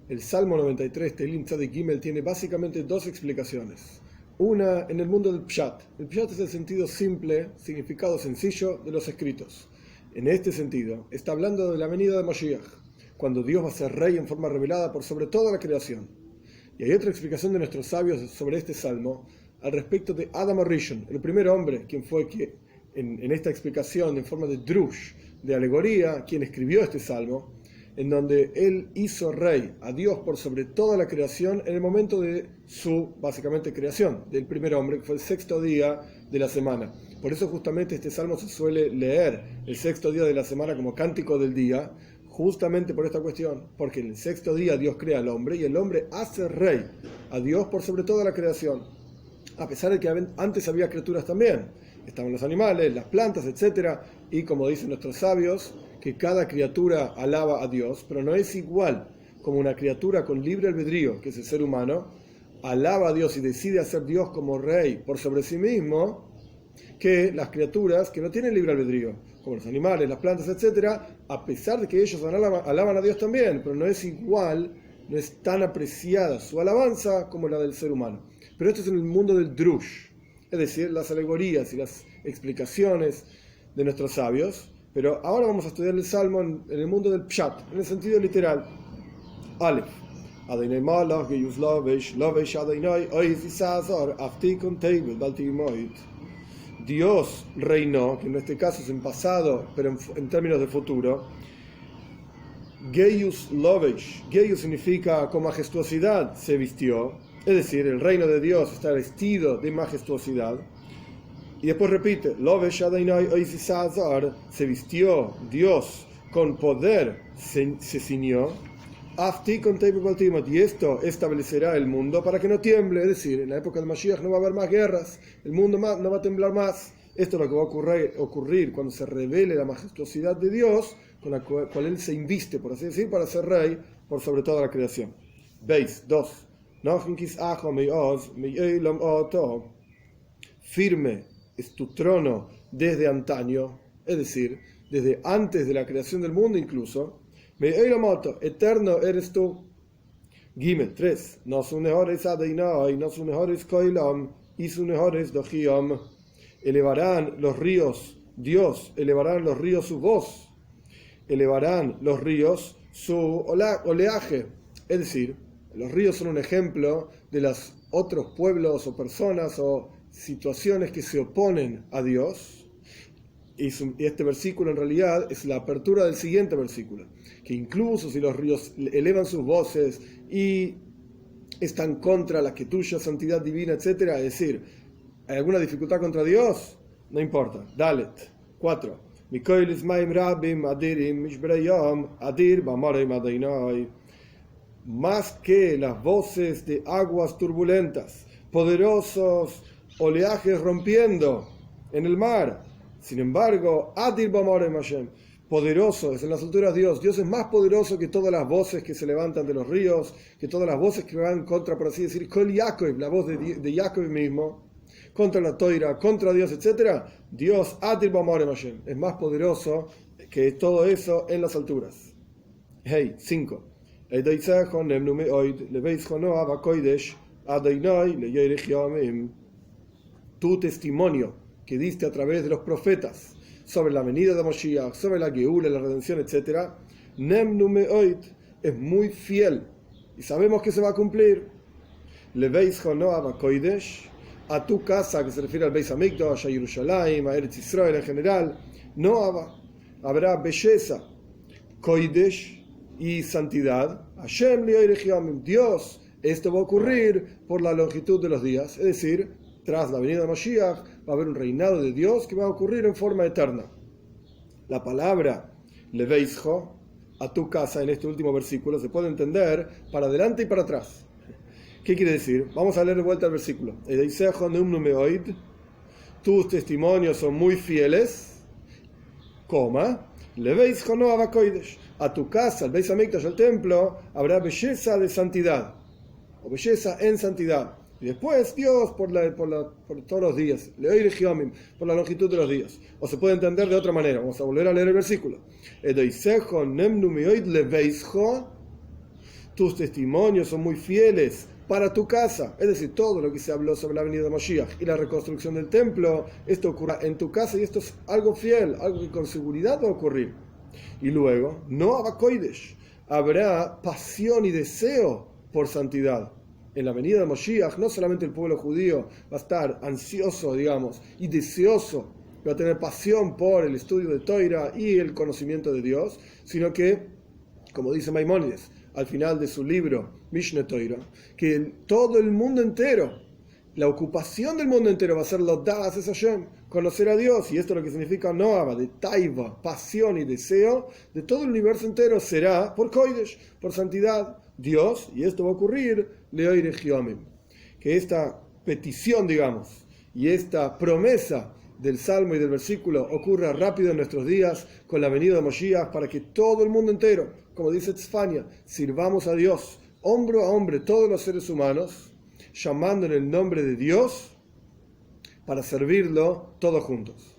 El Salmo 93, Tehilim Tzadik Gimel, tiene básicamente dos explicaciones. Una en el mundo del Pshat. El Pshat es el sentido simple, significado sencillo de los escritos. En este sentido, está hablando de la venida de Mashiach, cuando Dios va a ser rey en forma revelada por sobre toda la creación. Y hay otra explicación de nuestros sabios sobre este salmo al respecto de Adam Arishon, el primer hombre, quien fue que en esta explicación en forma de drush, de alegoría, quien escribió este salmo, en donde él hizo rey a Dios por sobre toda la creación en el momento de su, básicamente, creación, del primer hombre, que fue el sexto día de la semana. Por eso justamente este salmo se suele leer el sexto día de la semana como cántico del día, justamente por esta cuestión, porque en el sexto día Dios crea al hombre y el hombre hace rey a Dios por sobre toda la creación, a pesar de que antes había criaturas también. Estaban los animales, las plantas, etc. Y como dicen nuestros sabios, que cada criatura alaba a Dios, pero no es igual como una criatura con libre albedrío, que es el ser humano, alaba a Dios y decide hacer Dios como rey por sobre sí mismo, que las criaturas que no tienen libre albedrío, como los animales, las plantas, etc., a pesar de que ellos alaban a Dios también, pero no es igual, no es tan apreciada su alabanza como la del ser humano. Pero esto es en el mundo del drush, es decir, las alegorías y las explicaciones de nuestros sabios. Pero ahora vamos a estudiar el Salmo en el mundo del Pshat, en el sentido literal. Aleph. Adonai malach geyus lovesh Adonai oiz isazor aftikon teibel baltimoid. Dios reinó, que en este caso es en pasado, pero en términos de futuro. Geyus lovesh. Geyus significa con majestuosidad se vistió. Es decir, el reino de Dios está vestido de majestuosidad. Y después repite, se vistió Dios con poder, se ciñó, y esto establecerá el mundo para que no tiemble. Es decir, en la época de Mashiach no va a haber más guerras, el mundo no va a temblar más. Esto es lo que va a ocurrir cuando se revele la majestuosidad de Dios, con la cual Él se inviste, por así decir, para ser rey por sobre toda la creación. Veis, 2. Firme es tu trono desde antaño, es decir, desde antes de la creación del mundo incluso. Eterno eres tú. Gimel 3. Elevarán los ríos, Dios, elevarán los ríos su voz, elevarán los ríos su oleaje. Es decir, los ríos son un ejemplo de los otros pueblos o personas o situaciones que se oponen a Dios. Y este versículo en realidad es la apertura del siguiente versículo, que incluso si los ríos elevan sus voces y están contra la que tuya santidad divina, etc., es decir, ¿hay alguna dificultad contra Dios? No importa. Dalet 4. Más que las voces de aguas turbulentas, poderosos oleajes rompiendo en el mar. Sin embargo, Adir B'Amorem Hashem, poderoso es en las alturas Dios. Dios es más poderoso que todas las voces que se levantan de los ríos, que todas las voces que van contra, por así decir, Kol Yaakov, la voz de Jacob mismo, contra la Toira, contra Dios, etc. Dios, Adir B'Amorem Hashem, es más poderoso que todo eso en las alturas. Hey, 5. Tu testimonio que diste a través de los profetas sobre la venida de Moshiach, sobre la Geula, la redención, etc., es muy fiel y sabemos que se va a cumplir. A tu casa, que se refiere al Beis Hamikdash, a Jerusalén, a Eretz Israel en general, habrá belleza, koidesh y santidad. Hashem li'oirech Dios, esto va a ocurrir por la longitud de los días, es decir, tras la venida de Mashiach va a haber un reinado de Dios que va a ocurrir en forma eterna. La palabra leveisjo, a tu casa, en este último versículo se puede entender para adelante y para atrás. ¿Qué quiere decir? Vamos a leer de vuelta el versículo. Tus testimonios son muy fieles, leveisjo no abakoidesh. A tu casa, al Beis Hamikdash, al templo, habrá belleza de santidad, o belleza en santidad. Y después Dios por todos los días, por la longitud de los días. O se puede entender de otra manera. Vamos a tus testimonios son muy fieles para tu casa. Es decir, todo lo que se habló sobre la venida de Moshiach y la reconstrucción del templo, esto ocurra en tu casa y esto es algo fiel, algo que con seguridad va a ocurrir. Y luego, no abakoidesh, habrá pasión y deseo por santidad. En la venida de Moshiach, no solamente el pueblo judío va a estar ansioso, digamos, y deseoso, va a tener pasión por el estudio de Torah y el conocimiento de Dios, sino que, como dice Maimónides, al final de su libro, Mishneh Torah, que todo el mundo entero, la ocupación del mundo entero va a ser Lodas es Hashem, conocer a Dios, y esto lo que significa Noava, de Taiva, pasión y deseo, de todo el universo entero será por Kodesh, por santidad, Dios, y esto va a ocurrir, Leoire Giomim, que esta petición, digamos, y esta promesa del Salmo y del versículo ocurra rápido en nuestros días con la venida de Moshiach, para que todo el mundo entero, como dice Tzfania, sirvamos a Dios, hombro a hombre, todos los seres humanos, llamando en el nombre de Dios para servirlo todos juntos.